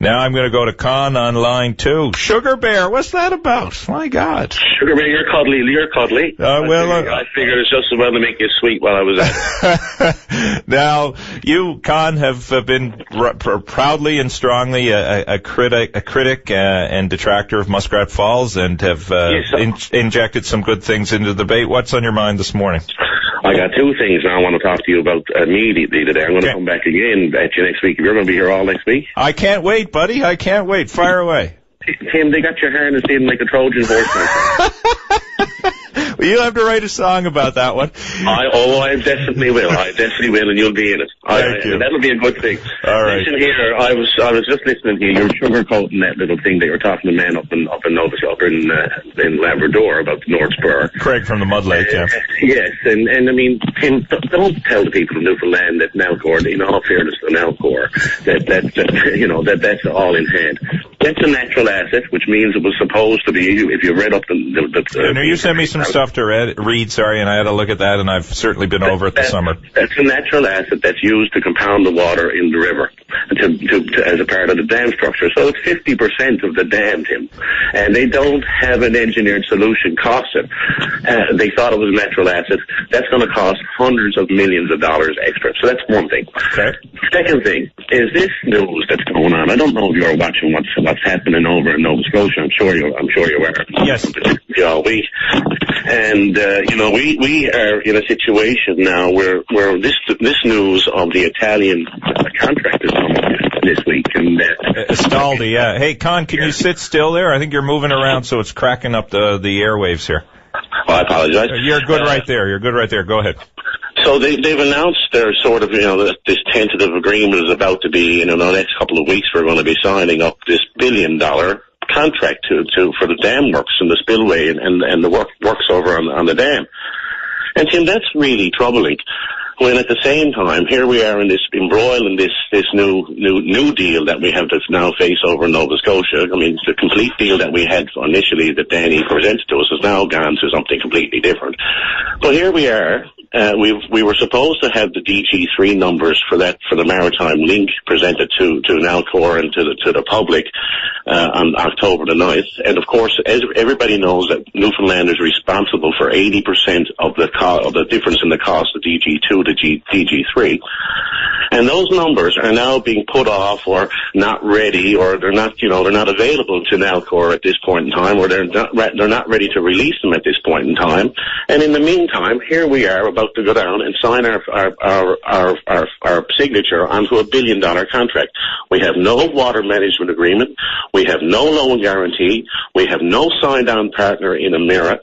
Now I'm going to go to Con on line 2. Sugar Bear, what's that about? My God. Sugar Bear, you're cuddly. I figured it's just as well to make you sweet while I was at it. Now, you, Con, have been proudly and strongly a critic and detractor of Muskrat Falls, and have injected some good things into the debate. What's on your mind this morning? I got two things I want to talk to you about immediately today. I'm going to come back again at you next week. You're going to be here all next week. I can't wait, buddy. I can't wait. Fire away. Tim, they got your harness in like a Trojan horse. Well, you'll have to write a song about that one. I definitely will. And you'll be in it. Thank you. That'll be a good thing. All right. Listen here, I was just listening to you. You're sugarcoating that little thing that you were talking to men up in in Labrador about the North Spur. Craig from the Mud Lake, yeah. Yes, and I mean, Tim, don't tell the people of Newfoundland that Nalcor, in all fairness to Nalcor, that's all in hand. That's a natural asset, which means it was supposed to be, if you read up you sent me some stuff to read, sorry, and I had to look at that, and I've certainly been over it this summer. That's a natural asset that's used to compound the water in the river as a part of the dam structure. So it's 50% of the dam, Tim. And they don't have an engineered solution cost it. They thought it was a natural asset. That's going to cost hundreds of millions of dollars extra. So that's one thing. Okay. Second thing is this news that's going on. I don't know if you're watching what's happening over in Nova Scotia. I'm sure you are. Yes. All week. And, we are in a situation now where this news of the Italian contract is coming this week. And Staldi, yeah. Hey, Con, can you sit still there? I think you're moving around, so it's cracking up the airwaves here. I apologize. You're good right there. Go ahead. So they've announced their sort of, this tentative agreement is about to be, in the next couple of weeks we're going to be signing up this $1 billion contract for the dam works and the spillway and the works over on the dam. And Tim, that's really troubling. When at the same time, here we are in this embroil in this new deal that we have to now face over in Nova Scotia. I mean, the complete deal that we had initially that Danny presented to us has now gone to something completely different. But here we are. We were supposed to have the DG3 numbers for the maritime link presented to Nalcor and to the public on October the 9th. And of course, everybody knows that Newfoundland is responsible for 80% of the difference in the cost of DG2 to DG3. And those numbers are now being put off or not ready, or they're not available to Nalcor at this point in time, or they're not ready to release them at this point in time. And in the meantime, here we are about to go down and sign our signature onto $1 billion contract. We have no water management agreement. We have no loan guarantee. We have no signed on partner in Emira.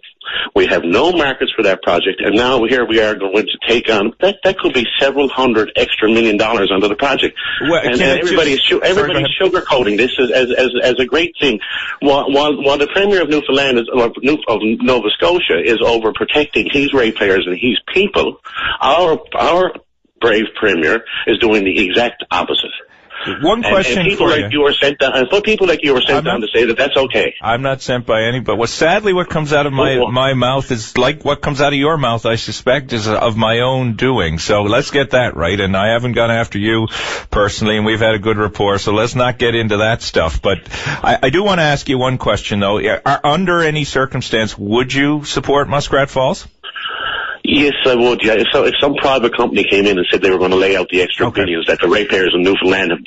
We have no markets for that project, and now here we are going to take on that could be several hundred extra $1 million under the project. Well, and everybody's sugarcoating this as a great thing, while the Premier of Newfoundland of Nova Scotia is over protecting his ratepayers and his people. Our brave Premier is doing the exact opposite. One question and people for like you were sent down, and for people like you were sent down to say that that's okay. I'm not sent by anybody. Well, sadly, what comes out of my mouth is like what comes out of your mouth, I suspect, is of my own doing. So let's get that right. And I haven't gone after you personally, and we've had a good rapport, so let's not get into that stuff. But I do want to ask you one question, though. Under any circumstance, would you support Muskrat Falls? Yes, I would. Yeah, if some private company came in and said they were going to lay out the extra billions that the ratepayers in Newfoundland have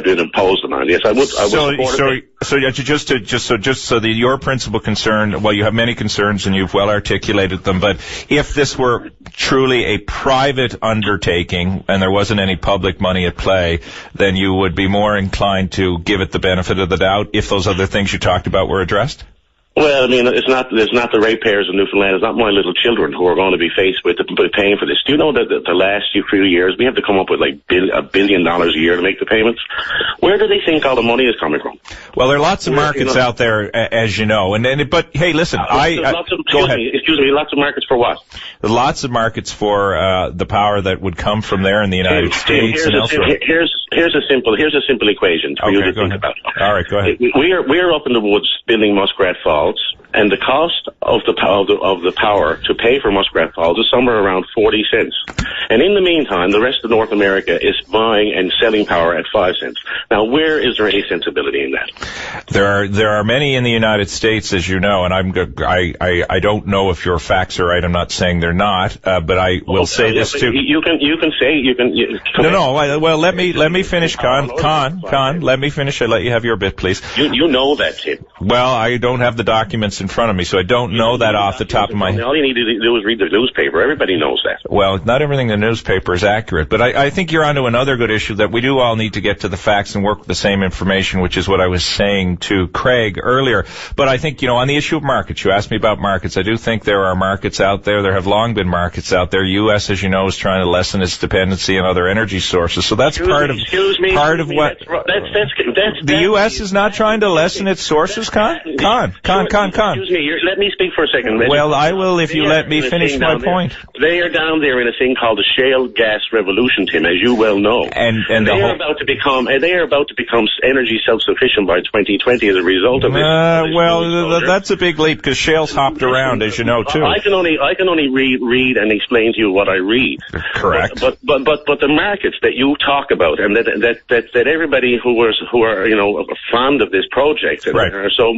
been imposed on, yes, I would support it. So your principal concern, well, you have many concerns and you've well articulated them, but if this were truly a private undertaking and there wasn't any public money at play, then you would be more inclined to give it the benefit of the doubt if those other things you talked about were addressed? Well, I mean, it's not the ratepayers of Newfoundland. It's not my little children who are going to be faced with paying for this. Do you know that the last few years we have to come up with like $1 billion a year to make the payments? Where do they think all the money is coming from? Well, there are lots of markets out there, as you know. But hey, listen, excuse me, lots of markets for what? Lots of markets for the power that would come from there in the United States and elsewhere. Here's a simple equation for you to think about. All right, go ahead. We are up in the woods building Muskrat Falls, and the cost of the power to pay for Muskrat Falls is somewhere around 40 cents. And in the meantime, the rest of North America is buying and selling power at 5 cents. Now, where is there any sensibility in that? There are many in the United States, as you know, and I don't know if your facts are right. I'm not saying they're not, but I will say this too. Well, let me finish, Con. Let me finish. I'll let you have your bit, please. You know that, Tim. Well, I don't have the documents in front of me, so I don't know that off the top of my head. All you need to do is read the newspaper. Everybody knows that. Well, not everything in the newspaper is accurate, but I think you're onto another good issue that we do all need to get to the facts and work with the same information, which is what I was saying to Craig earlier. But I think, on the issue of markets, you asked me about markets. I do think there are markets out there. There have long been markets out there. U.S., as you know, is trying to lessen its dependency on other energy sources. So that's part of what the U.S. is not trying to lessen its sources, Con. Excuse me, let me speak for a second. Well, I will if you let me finish my point. They are down there in a thing called the shale gas revolution, Tim, as you well know. And they are about to become energy self-sufficient by 2020 as a result of this. That's a big leap because shale's hopped around, as you know, too. I can only read and explain to you what I read. Correct. But the markets that you talk about and that everybody who are fond of this project and are so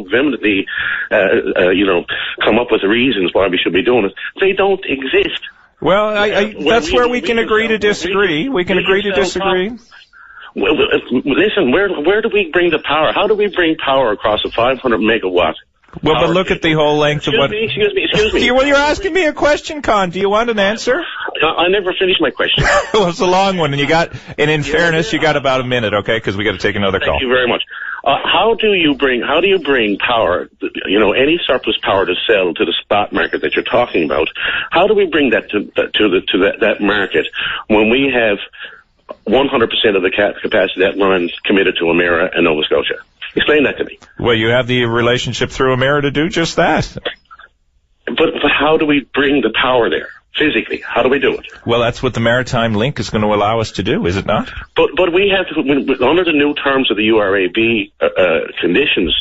vehemently come up with the reasons why we should be doing it, they don't exist. Well, that's where we can agree to disagree. We can agree to disagree. Well, listen, where do we bring the power? How do we bring power across a 500 megawatt? Well, but look at the whole length of what... Excuse me. Well, you're asking me a question, Con. Do you want an answer? I never finished my question. Well, it's a long one, and in fairness, you got about a minute, okay? Because we got to take another call. Thank you very much. How do you bring power, any surplus power to sell to the spot market that you're talking about? How do we bring that to that market when we have 100% of the capacity that line committed to Emera and Nova Scotia? Explain that to me. Well, you have the relationship through Emera to do just that. But how do we bring the power there? Physically, how do we do it? Well, that's what the Maritime Link is going to allow us to do, is it not? But we have to, under the new terms of the URAB conditions,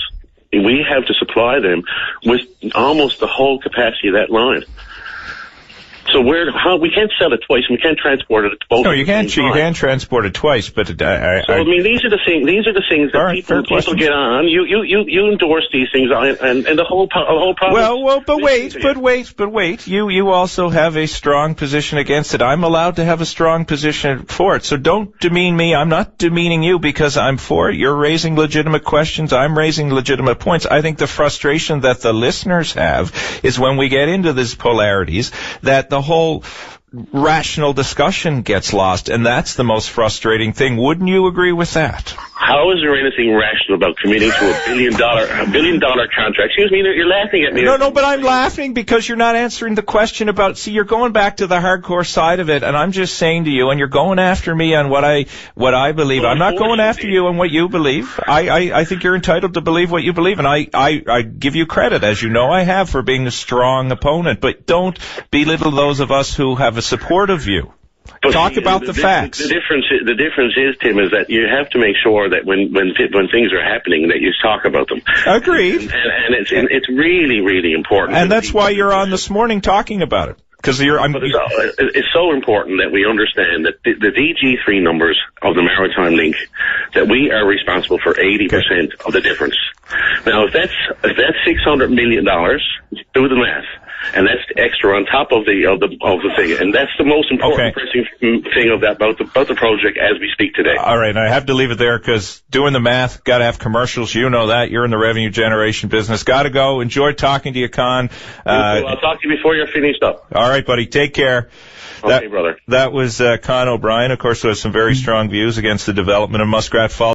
we have to supply them with almost the whole capacity of that line. So we can't sell it twice, and we can't transport it both. No, you can't. You can transport it twice, but these are the things. These are the things that people get on. You endorse these things, and the whole problem. Well, but wait. You also have a strong position against it. I'm allowed to have a strong position for it. So don't demean me. I'm not demeaning you because I'm for it. You're raising legitimate questions. I'm raising legitimate points. I think the frustration that the listeners have is when we get into these polarities that the whole rational discussion gets lost, and that's the most frustrating thing. Wouldn't you agree with that? How is there anything rational about committing to a billion dollar contract? Excuse me, you're laughing at me. No, but I'm laughing because you're not answering the question about, you're going back to the hardcore side of it, and I'm just saying to you, and you're going after me on what I believe. I'm not going after you on what you believe. I think you're entitled to believe what you believe, and I give you credit, as you know I have, for being a strong opponent, but don't belittle those of us who have a supportive view. But talk about the facts. The difference is, Tim, is that you have to make sure that when things are happening that you talk about them. Agreed. And it's really, really important. And that's why you're on this morning talking about it. Because it's so important that we understand that the DG3 numbers of the Maritime Link, that we are responsible for 80% of the difference. Now, if that's $600 million, do the math. And that's extra on top of the thing, and that's the most important thing about the project as we speak today. All right, and I have to leave it there because doing the math, got to have commercials. You know that. You're in the revenue generation business. Got to go. Enjoyed talking to you, Con. I'll talk to you before you're finished up. All right, buddy. Take care. Okay, brother. That was Con O'Brien, of course, who has some very strong views against the development of Muskrat Falls.